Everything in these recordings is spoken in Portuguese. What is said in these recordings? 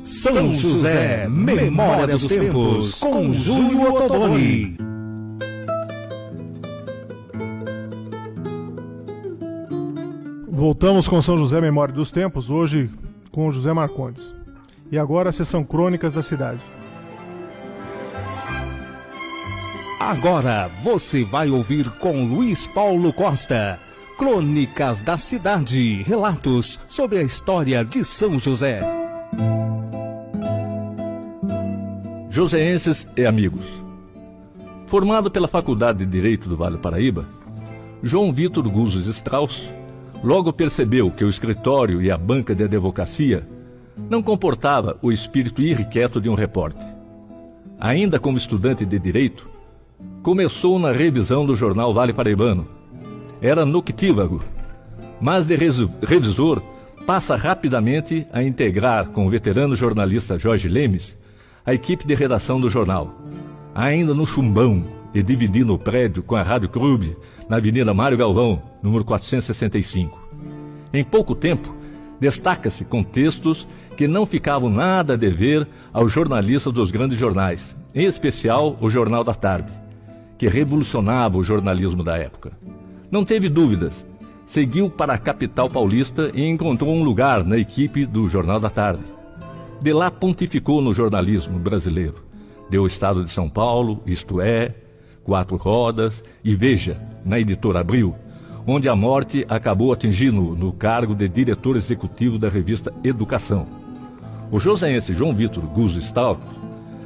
São José, Memória dos Tempos, com Júlio Ottoboni. Voltamos com São José, Memória dos Tempos, hoje com o José Marcondes. E agora a sessão Crônicas da Cidade. Agora você vai ouvir com Luiz Paulo Costa, Crônicas da Cidade, relatos sobre a história de São José. Joseenses e amigos. Formado pela Faculdade de Direito do Vale do Paraíba, João Vitor Guzos Strauss logo percebeu que o escritório e a banca de advocacia não comportava o espírito irrequieto de um repórter. Ainda como estudante de Direito, começou na revisão do jornal Vale Paraibano. Era noctívago, mas de revisor passa rapidamente a integrar com o veterano jornalista Jorge Lemes a equipe de redação do jornal, ainda no chumbão e dividindo o prédio com a Rádio Clube na Avenida Mário Galvão, número 465. Em pouco tempo, destaca-se com textos que não ficavam nada a dever aos jornalistas dos grandes jornais, em especial o Jornal da Tarde, que revolucionava o jornalismo da época. Não teve dúvidas, seguiu para a capital paulista e encontrou um lugar na equipe do Jornal da Tarde. De lá pontificou no jornalismo brasileiro. Deu o Estado de São Paulo, Isto É, Quatro Rodas e Veja, na Editora Abril, onde a morte acabou atingindo no cargo de diretor executivo da revista Educação. O joseense João Vitor Guzos Strauss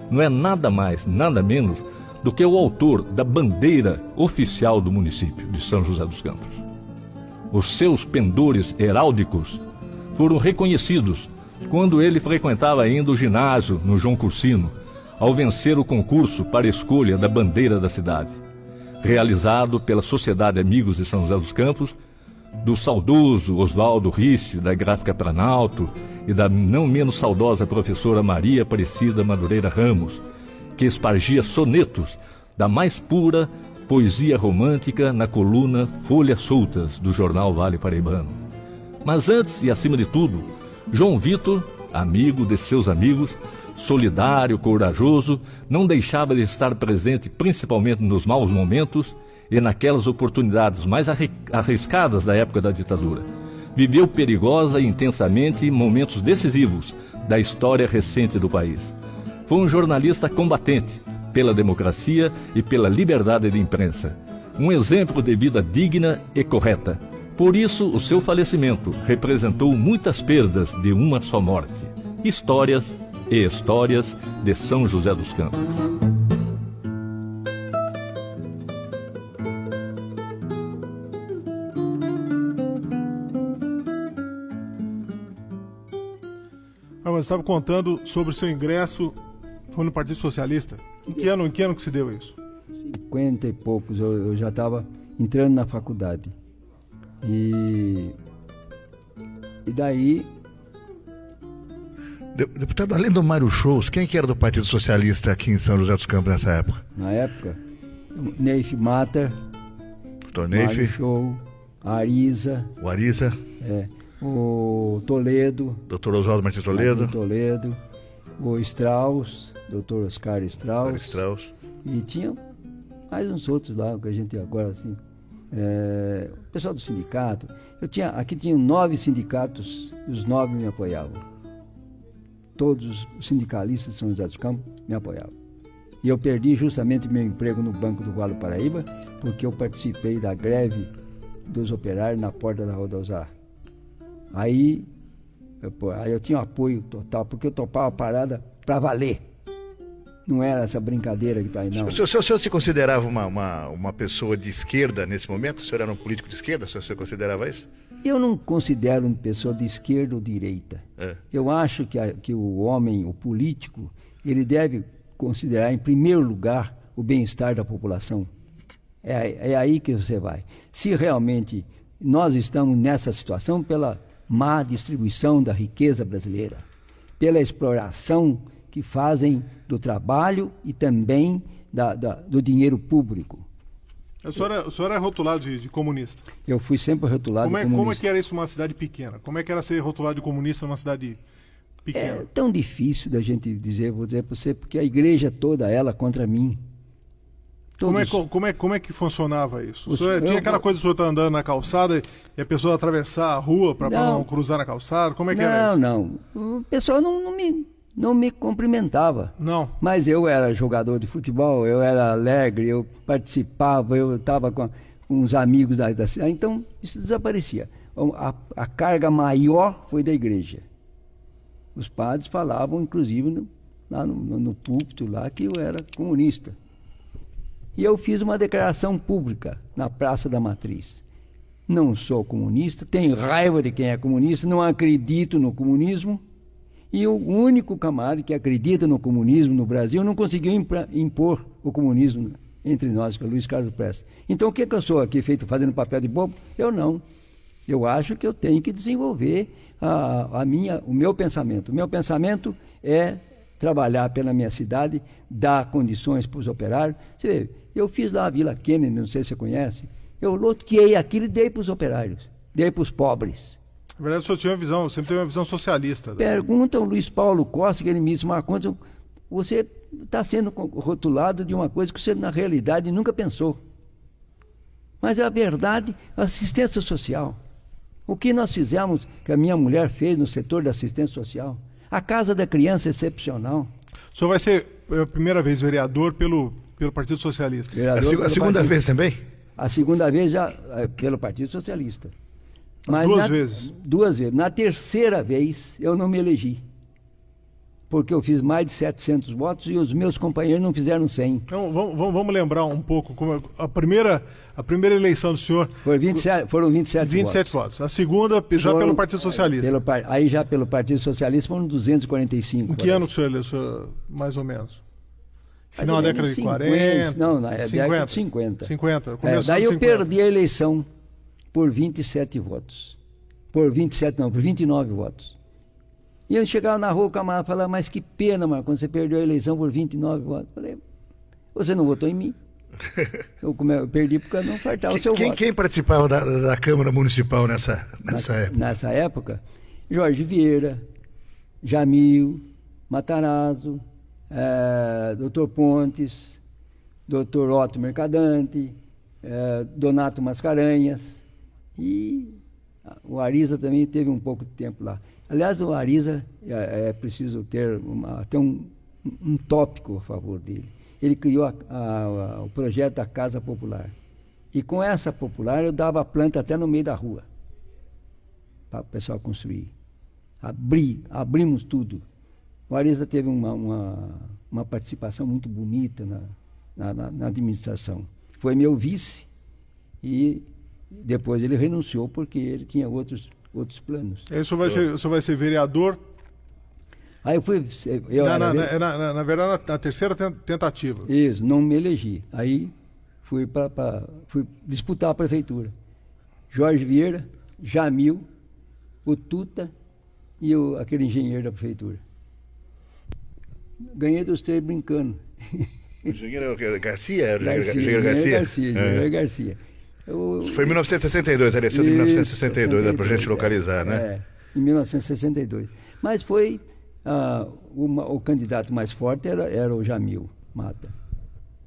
não é nada mais, nada menos do que o autor da bandeira oficial do município de São José dos Campos. Os seus pendores heráldicos foram reconhecidos quando ele frequentava ainda o ginásio no João Cursino, ao vencer o concurso para a escolha da bandeira da cidade, realizado pela Sociedade Amigos de São José dos Campos, do saudoso Oswaldo Risse, da Gráfica Planalto, e da não menos saudosa professora Maria Aparecida Madureira Ramos, que espargia sonetos da mais pura poesia romântica na coluna Folhas Soltas do jornal Vale Paraibano. Mas antes e acima de tudo, João Vitor, amigo de seus amigos, solidário, corajoso, não deixava de estar presente principalmente nos maus momentos e naquelas oportunidades mais arriscadas da época da ditadura. Viveu perigosa e intensamente momentos decisivos da história recente do país. Foi um jornalista combatente pela democracia e pela liberdade de imprensa. Um exemplo de vida digna e correta. Por isso, o seu falecimento representou muitas perdas de uma só morte. Histórias e histórias de São José dos Campos. Você estava contando sobre o seu ingresso, foi no Partido Socialista. Em que ano que se deu isso? 50 e poucos, eu já estava entrando na faculdade. E daí... Deputado, além do Mário Shows, quem que era do Partido Socialista aqui em São José dos Campos nessa época? Na época, Neif Matter, Mário Show, Ariza, o Ariza, o Toledo, Dr. Oswaldo Martins Toledo, o Strauss, Dr. Oscar Strauss, e tinha mais uns outros lá, que a gente agora assim... o pessoal do sindicato, aqui tinham 9 sindicatos, e os 9 me apoiavam. Todos os sindicalistas de São José dos Campos me apoiavam. E eu perdi justamente meu emprego no Banco do Vale do Paraíba, porque eu participei da greve dos operários na porta da Rodosar. Aí eu tinha um apoio total, porque eu topava a parada para valer. Não era essa brincadeira que está aí, não. O senhor se considerava uma pessoa de esquerda nesse momento? O senhor era um político de esquerda? O senhor considerava isso? Eu não considero uma pessoa de esquerda ou direita. Eu acho que o homem, o político, ele deve considerar em primeiro lugar o bem-estar da população. É aí que você vai. Se realmente nós estamos nessa situação pela má distribuição da riqueza brasileira, pela exploração que fazem do trabalho e também do dinheiro público. O senhor é rotulado de comunista? Eu fui sempre rotulado de comunista. Como é que era isso numa cidade pequena? Como é que era ser rotulado de comunista numa cidade pequeno? É tão difícil da gente dizer, vou dizer para você, porque a igreja toda, ela contra mim. Como é que funcionava isso? Tinha aquela coisa de o senhor estar andando na calçada e a pessoa atravessar a rua para não cruzar na calçada? Como é que era isso? Não. O pessoal não me cumprimentava. Não. Mas eu era jogador de futebol, eu era alegre, eu participava, eu estava com uns amigos da cidade. Então, isso desaparecia. A carga maior foi da igreja. Os padres falavam, inclusive, lá no púlpito, lá, que eu era comunista. E eu fiz uma declaração pública na Praça da Matriz. Não sou comunista, tenho raiva de quem é comunista, não acredito no comunismo. E o único camarada que acredita no comunismo no Brasil não conseguiu impor o comunismo entre nós, que é o Luiz Carlos Prestes. Então o que eu sou aqui feito fazendo papel de bobo? Eu não. Eu acho que eu tenho que desenvolver o meu pensamento. O meu pensamento é trabalhar pela minha cidade, dar condições para os operários. Você vê, eu fiz lá a Vila Kennedy, não sei se você conhece, eu loteei aquilo e dei para os operários, dei para os pobres. Na verdade, o senhor tinha uma visão, sempre teve uma visão socialista. Pergunta ao Luiz Paulo Costa, que ele me disse, Marcondes, você está sendo rotulado de uma coisa que você, na realidade, nunca pensou. Mas a verdade, assistência social. O que nós fizemos, que a minha mulher fez no setor da assistência social, a Casa da Criança é excepcional. O senhor vai ser a primeira vez vereador pelo Partido Socialista. A segunda vez também? A segunda vez já pelo Partido Socialista. Mas duas vezes? 2 vezes. Na terceira vez, eu não me elegi. Porque eu fiz mais de 700 votos e os meus companheiros não fizeram 100. Então, vamos lembrar um pouco como a primeira eleição do senhor... Foram 27 votos. A segunda, já pelo Partido Socialista. Aí já pelo Partido Socialista foram 245. Em que ano que o senhor elegeu, mais ou menos? Final da década de 40? Não, na década de 50. 50. Daí eu perdi a eleição por 27 votos. Por 29 votos. E eu chegava na rua, o camarada falava, mas que pena, Marcos, você perdeu a eleição por 29 votos. Eu falei, você não votou em mim. Eu perdi porque eu não faltava o seu voto. Quem participava da Câmara Municipal nessa época? Nessa época, Jorge Vieira, Jamil, Matarazzo, Dr. Pontes, Dr. Otto Mercadante, Donato Mascarenhas, e o Ariza também teve um pouco de tempo lá. Aliás, o Ariza é preciso ter até um tópico a favor dele. Ele criou o projeto da Casa Popular. E com essa popular eu dava planta até no meio da rua para o pessoal construir. Abrimos tudo. O Ariza teve uma participação muito bonita na administração. Foi meu vice e depois ele renunciou porque ele tinha outros planos. Aí o senhor vai ser vereador? Aí eu fui... Na verdade, na terceira tentativa. Isso, não me elegi. Aí fui disputar a prefeitura. Jorge Vieira, Jamil, o Tuta e aquele engenheiro da prefeitura. Ganhei dos 3 brincando. O engenheiro Garcia? Engenheiro Garcia. Foi em 1962, a eleição de 1962, para a gente localizar, né? Em 1962. Mas foi... o candidato mais forte era o Jamil Mata,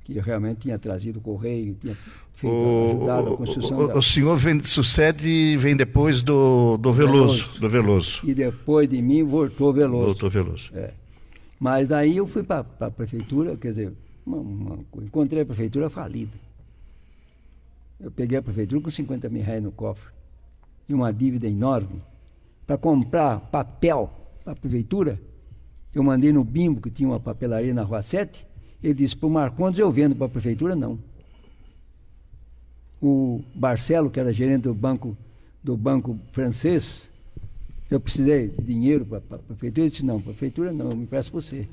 que realmente tinha trazido o correio, tinha ajudado a construção. O senhor vem depois do Veloso. E depois de mim voltou Veloso. Mas daí eu fui para a prefeitura, quer dizer, encontrei a prefeitura falida. Eu peguei a prefeitura com 50 mil reais no cofre e uma dívida enorme. Para comprar papel para a prefeitura, eu mandei no Bimbo, que tinha uma papelaria na Rua 7, ele disse, para o Marcondes eu vendo para a prefeitura, não. O Barcelo, que era gerente do banco francês, eu precisei de dinheiro para a prefeitura, ele disse, não, prefeitura não, eu me peço você.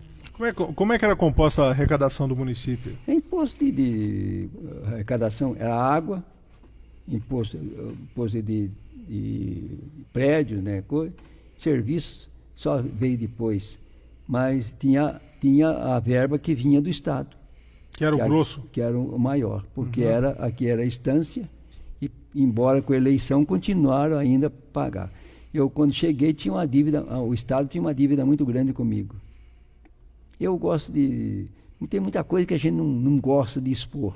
Como é que era composta a arrecadação do município? Imposto de arrecadação era água, imposto de prédios, né, serviços, só veio depois. Mas tinha a verba que vinha do Estado. Que era o grosso? Que era o maior, porque aqui era a estância, e embora com a eleição continuaram ainda a pagar. Eu, quando cheguei, tinha uma dívida, o Estado tinha uma dívida muito grande comigo. Eu gosto de... Tem muita coisa que a gente não gosta de expor.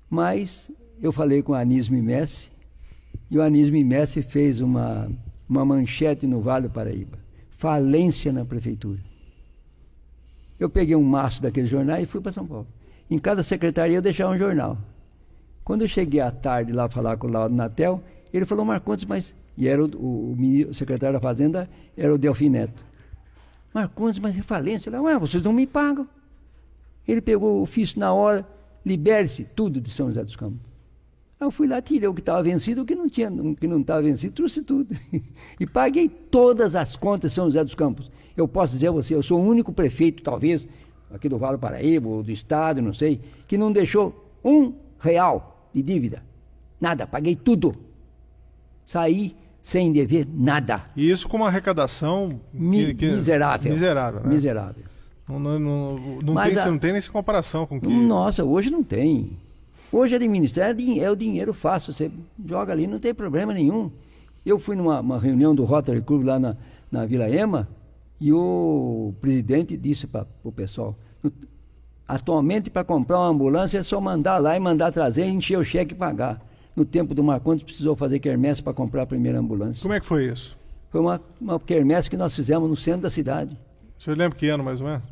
Mas eu falei com a Anísio Messi, e o Anísio Messi fez uma manchete no Vale do Paraíba. Falência na prefeitura. Eu peguei um maço daquele jornal e fui para São Paulo. Em cada secretaria eu deixava um jornal. Quando eu cheguei à tarde lá falar com o Laudo Natel, ele falou, Marcondes, mas... E era o secretário da Fazenda, era o Delfim Neto. Marcondes, mas é falência. Ele falou, vocês não me pagam. Ele pegou o ofício na hora, libere-se tudo de São José dos Campos. Aí eu fui lá, tirei o que estava vencido, o que não estava vencido, trouxe tudo. E paguei todas as contas de São José dos Campos. Eu posso dizer a você, eu sou o único prefeito, talvez, aqui do Vale do Paraíba, ou do Estado, não sei, que não deixou R$1 de dívida. Nada, paguei tudo. Saí sem dever nada. E isso com uma arrecadação miserável. Miserável, né? Miserável. Não tem nem essa comparação com que... Nossa, hoje não tem. Hoje administrar é o dinheiro fácil. Você joga ali, não tem problema nenhum. Eu fui numa reunião do Rotary Club lá na Vila Ema e o presidente disse para o pessoal, atualmente para comprar uma ambulância é só mandar lá e mandar trazer, encher o cheque e pagar. No tempo do Marcondes precisou fazer quermesse para comprar a primeira ambulância. Como é que foi isso? Foi uma quermesse que nós fizemos no centro da cidade. O senhor lembra que ano mais ou menos?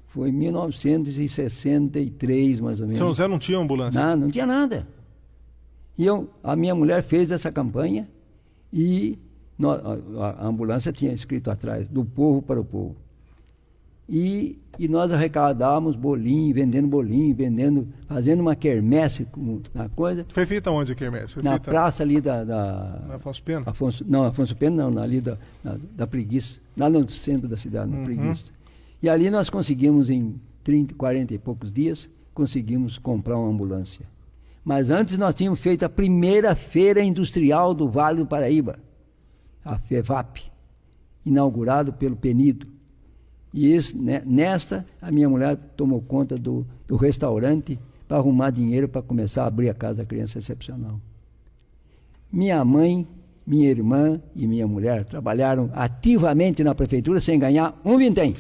Foi em 1963, mais ou menos. São José não tinha ambulância? Não tinha nada. E a minha mulher fez essa campanha e a ambulância tinha escrito atrás, do povo para o povo. E nós arrecadávamos bolinho, fazendo uma quermesse na coisa. Foi feita onde a quermesse? Na praça ali na Afonso Pena? Afonso Pena não, ali da Preguiça, lá no centro da cidade, na Preguiça. E ali nós conseguimos, em 40 e poucos dias, conseguimos comprar uma ambulância. Mas antes nós tínhamos feito a primeira feira industrial do Vale do Paraíba, a FEVAP, inaugurado pelo Penido. E nesta, a minha mulher tomou conta do restaurante para arrumar dinheiro para começar a abrir a Casa da Criança Excepcional. Minha mãe, minha irmã e minha mulher trabalharam ativamente na prefeitura sem ganhar um vintém.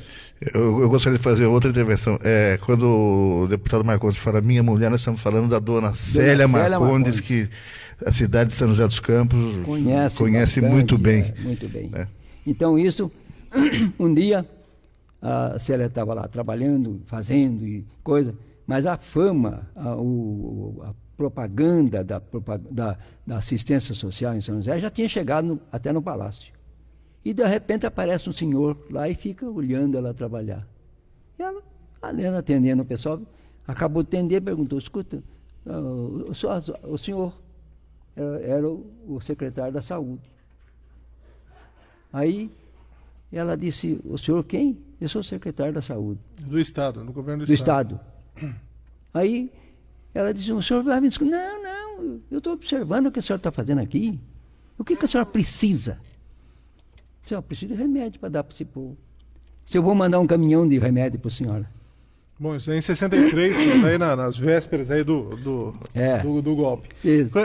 Eu gostaria de fazer outra intervenção. Quando o deputado Marcondes fala minha mulher, nós estamos falando da dona Célia Marcondes, que a cidade de São José dos Campos conhece bastante, muito bem. Muito bem. Então isso, um dia... A Célia estava lá trabalhando, fazendo e coisa, mas a fama, a propaganda da assistência social em São José já tinha chegado até no palácio. E de repente aparece um senhor lá e fica olhando ela trabalhar. E ela, atendendo o pessoal, acabou de atender e perguntou, escuta, o senhor era o secretário da Saúde. Aí ela disse, o senhor quem? Eu sou secretário da Saúde. Do Estado, no governo do Estado. Aí ela disse, o senhor vai me desculpar. Não, eu estou observando o que a senhora está fazendo aqui. O que a senhora precisa? A senhora precisa de remédio para dar para esse povo. Se eu vou mandar um caminhão de remédio para a senhora. Bom, isso aí em 63, aí nas vésperas aí do golpe. Isso. O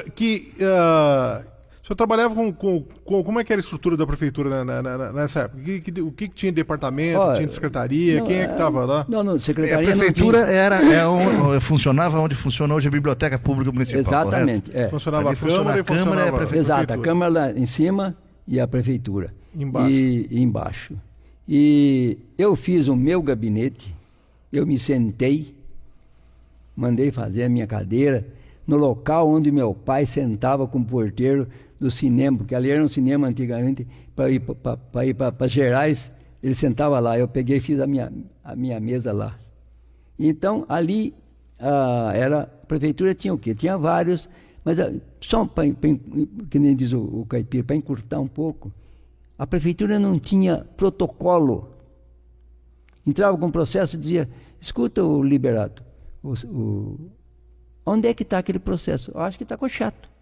senhor trabalhava com como é que era a estrutura da prefeitura nessa época? O que tinha de departamento, tinha de secretaria? Quem é que estava lá? Não, secretaria a prefeitura funcionava onde funciona hoje a Biblioteca Pública Municipal. Exatamente. Funcionava a Câmara e funcionava a Prefeitura. Exato, a Câmara lá em cima e a Prefeitura. Embaixo. E eu fiz o meu gabinete, eu me sentei, mandei fazer a minha cadeira no local onde meu pai sentava com o porteiro do cinema, porque ali era um cinema antigamente, para ir para Gerais, ele sentava lá, eu peguei e fiz a minha mesa lá. Então, ali, a prefeitura tinha o quê? Tinha vários, mas só que nem diz o caipira, para encurtar um pouco, a prefeitura não tinha protocolo. Entrava com um processo e dizia, escuta o Liberato, onde é que está aquele processo? Eu acho que está com o chato.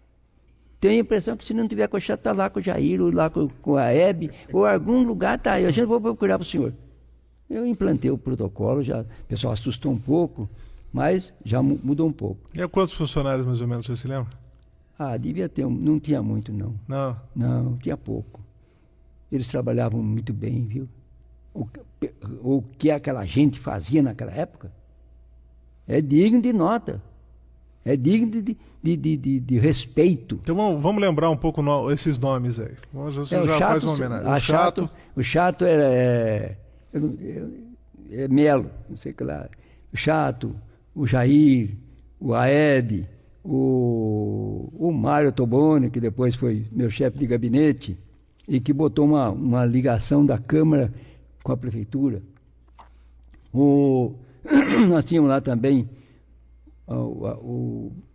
Tenho a impressão que se não tiver com o chato, está lá com o Jair, ou lá com a Hebe, ou algum lugar está aí. A gente vai procurar para o senhor. Eu implantei o protocolo, o pessoal assustou um pouco, mas já mudou um pouco. E há quantos funcionários mais ou menos, você se lembra? Devia ter, não tinha muito, não. Não, tinha pouco. Eles trabalhavam muito bem, viu? O que aquela gente fazia naquela época é digno de nota. É digno de respeito. Então vamos lembrar um pouco esses nomes aí. Já faz uma homenagem. O Chato era Melo, não sei o que lá. O Chato, o Jair, o Aed, o Mário Toboni, que depois foi meu chefe de gabinete, e que botou uma ligação da Câmara com a Prefeitura. Nós tínhamos lá também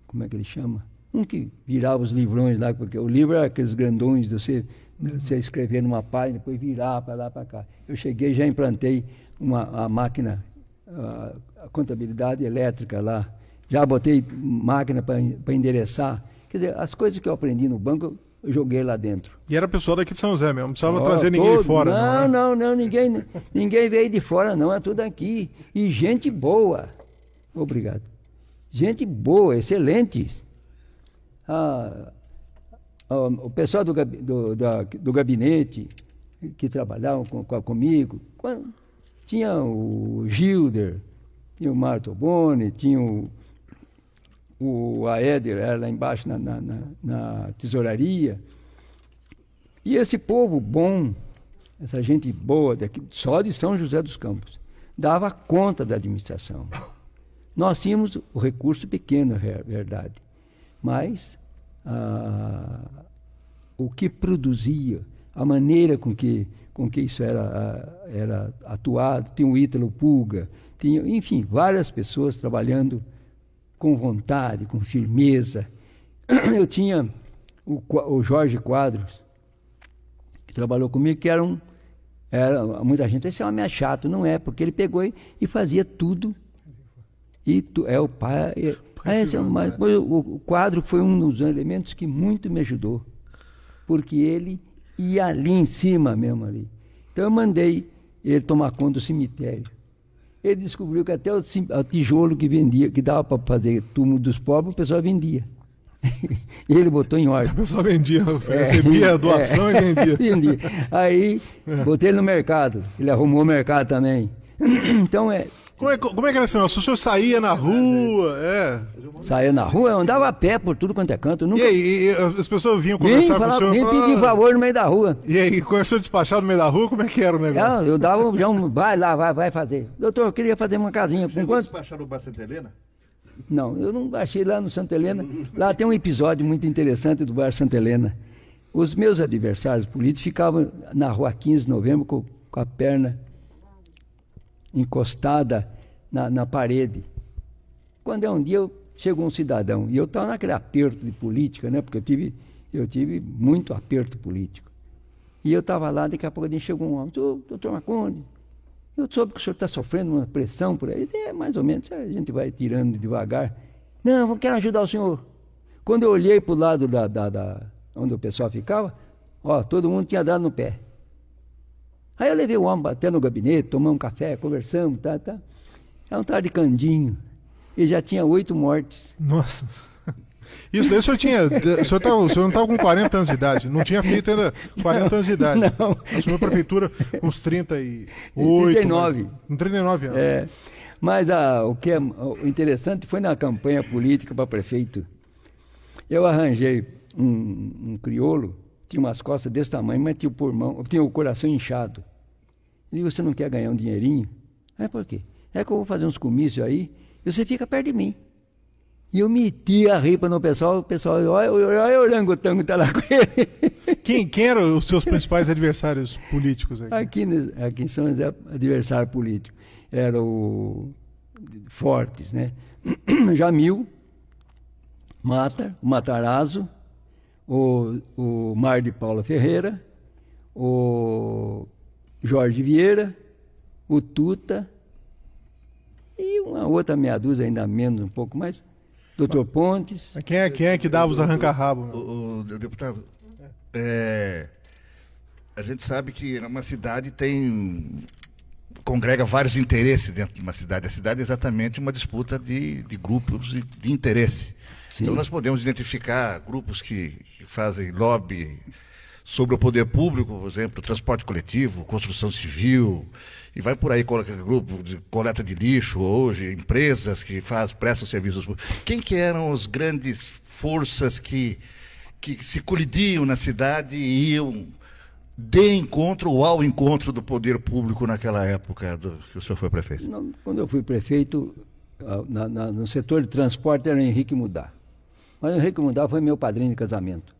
como é que ele chama? Um que virava os livrões lá, porque o livro era aqueles grandões de você escrever numa página, depois virar para lá, para cá. Eu cheguei, já implantei a máquina, a contabilidade elétrica lá, já botei máquina para endereçar. Quer dizer, as coisas que eu aprendi no banco, eu joguei lá dentro. E era pessoal daqui de São José mesmo, não precisava trazer ninguém de fora. Não, ninguém veio de fora, não, é tudo aqui. E gente boa. Obrigado. Gente boa, excelente. O pessoal do gabinete que trabalhavam comigo, tinha o Gilder, tinha o Mário Toboni, tinha o Aéder, era lá embaixo na tesouraria. E esse povo bom, essa gente boa, só de São José dos Campos, dava conta da administração. Nós tínhamos o recurso pequeno, é verdade, mas o que produzia, a maneira com que isso era atuado, tinha o Ítalo Pulga, tinha, enfim, várias pessoas trabalhando com vontade, com firmeza. Eu tinha o Jorge Quadros, que trabalhou comigo, que era muita gente, esse homem é chato, não é, porque ele pegou e fazia tudo. O pai. O quadro foi um dos elementos que muito me ajudou, porque ele ia ali em cima mesmo ali. Então eu mandei ele tomar conta do cemitério. Ele descobriu que até o tijolo que vendia, que dava para fazer túmulo dos pobres, o pessoal vendia. E ele botou em ordem. O pessoal vendia, recebia a doação e vendia. Vendia. Aí botei ele no mercado. Ele arrumou o mercado também. Então Como é que era assim? O senhor saía na rua? Saía na rua, eu andava a pé por tudo quanto é canto. Nunca... E as pessoas vinham conversar com o senhor? Vim pedir favor no meio da rua. E aí, quando o senhor despachava no meio da rua, como é que era o negócio? Eu dava já vai lá, vai fazer. Doutor, eu queria fazer uma casinha. Você despachar no Bar Santa Helena? Não, eu não baixei lá no Santa Helena. Lá tem um episódio muito interessante do Bar Santa Helena. Os meus adversários políticos ficavam na rua 15 de novembro com a perna encostada na parede. Quando um dia chegou um cidadão, e eu estava naquele aperto de política, né? Porque eu tive muito aperto político. E eu estava lá, daqui a pouco chegou um homem, doutor Marcondes, eu soube que o senhor está sofrendo uma pressão por aí. Mais ou menos, a gente vai tirando devagar. Não, eu quero ajudar o senhor. Quando eu olhei para o lado onde o pessoal ficava, todo mundo tinha dado no pé. Aí eu levei o homem até no gabinete, tomamos um café, conversamos, tá. É um tal de Candinho. Ele já tinha 8 mortes. Nossa. Isso daí o senhor tinha. O senhor não estava com 40 anos de idade. Não tinha feito ainda 40 anos de idade. Não. Assumiu a prefeitura com uns 38. 39. Com 39 anos. Mas o interessante foi na campanha política para prefeito. Eu arranjei um crioulo, tinha umas costas desse tamanho, mas tinha o coração inchado. E você não quer ganhar um dinheirinho? Por quê? É que eu vou fazer uns comícios aí e você fica perto de mim. E eu meti a ripa no pessoal, o pessoal, olha o orangotango tá lá com ele. Quem eram os seus principais adversários políticos aí? Aqui em São José, adversário político. Era o Fortes, né? Jamil, o Matarazzo, o Mar de Paula Ferreira, o Jorge Vieira, o Tuta, e uma outra meia dúzia, ainda menos, um pouco mais, Dr. Pontes. Quem é que dava os arranca-rabo? O deputado, a gente sabe que uma cidade congrega vários interesses dentro de uma cidade. A cidade é exatamente uma disputa de grupos de interesse. Sim. Então nós podemos identificar grupos que fazem lobby sobre o poder público, por exemplo, transporte coletivo, construção civil, e vai por aí, grupo de coleta de lixo hoje, empresas que prestam serviços públicos. Quem que eram as grandes forças que se colidiam na cidade e iam de encontro ou ao encontro do poder público naquela época que o senhor foi prefeito? Não, quando eu fui prefeito, no setor de transporte era o Henrique Mudar. Mas o Henrique Mudar foi meu padrinho de casamento.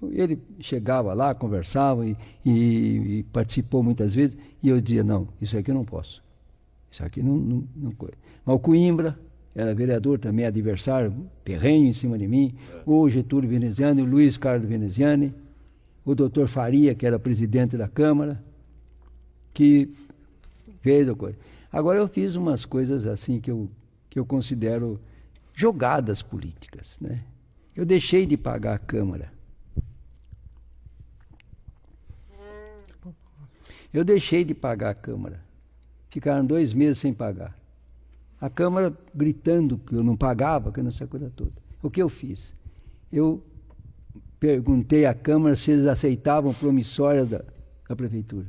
Ele chegava lá, conversava e participou muitas vezes, e eu dizia, não, isso aqui eu não posso. Isso aqui não. Mas o Coimbra era vereador também, adversário, terrenho em cima de mim, o Getúlio Veneziani, o Luiz Carlos Veneziani, o doutor Faria, que era presidente da Câmara, que fez a coisa. Agora eu fiz umas coisas assim que eu considero jogadas políticas, né? Eu deixei de pagar a Câmara. Eu deixei de pagar a Câmara. Ficaram 2 meses sem pagar. A Câmara gritando que eu não pagava, que eu não sei a coisa toda. O que eu fiz? Eu perguntei à Câmara se eles aceitavam promissórias da Prefeitura.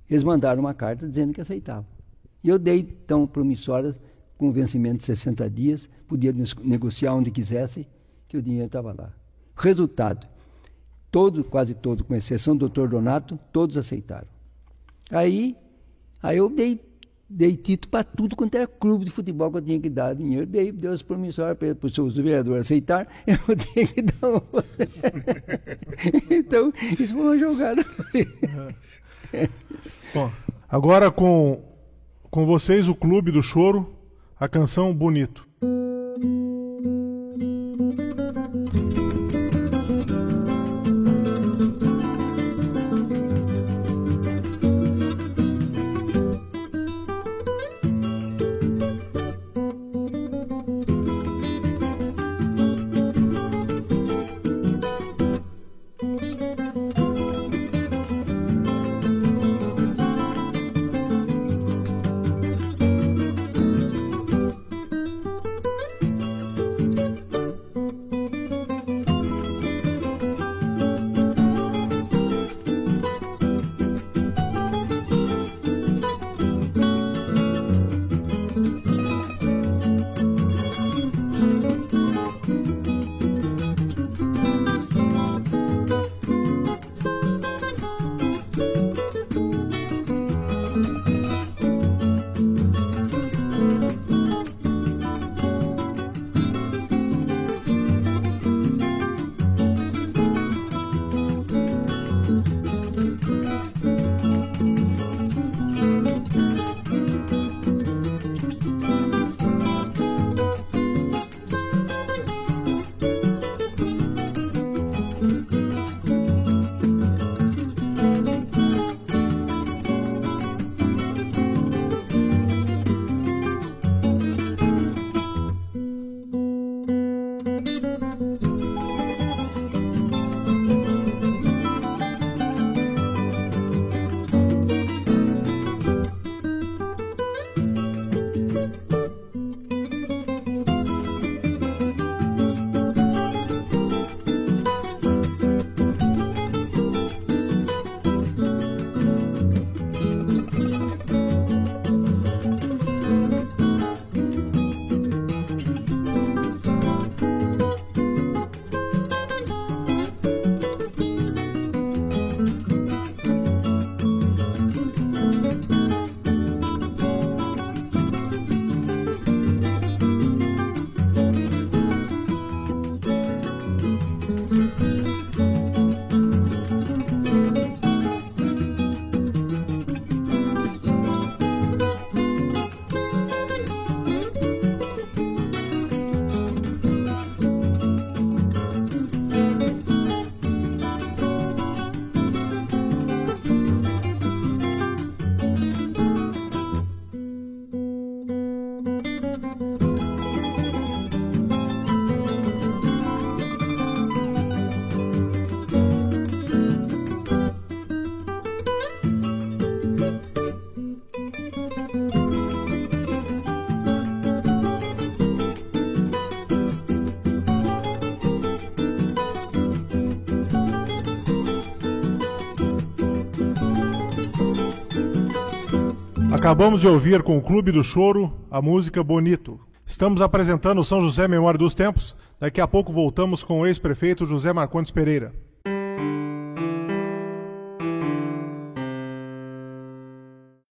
Eles mandaram uma carta dizendo que aceitavam. E eu dei, então, promissórias com vencimento de 60 dias, podia negociar onde quisesse, que o dinheiro estava lá. Resultado, quase todo, com exceção do doutor Donato, todos aceitaram. Aí eu dei título para tudo quanto era clube de futebol que eu tinha que dar dinheiro. Dei os promissórios para os vereadores aceitar, eu tinha que dar Então, isso foi uma jogada. Bom, agora com vocês, o Clube do Choro, a canção Bonito. Acabamos de ouvir com o Clube do Choro a música Bonito. Estamos apresentando o São José Memória dos Tempos. Daqui a pouco voltamos com o ex-prefeito José Marcondes Pereira.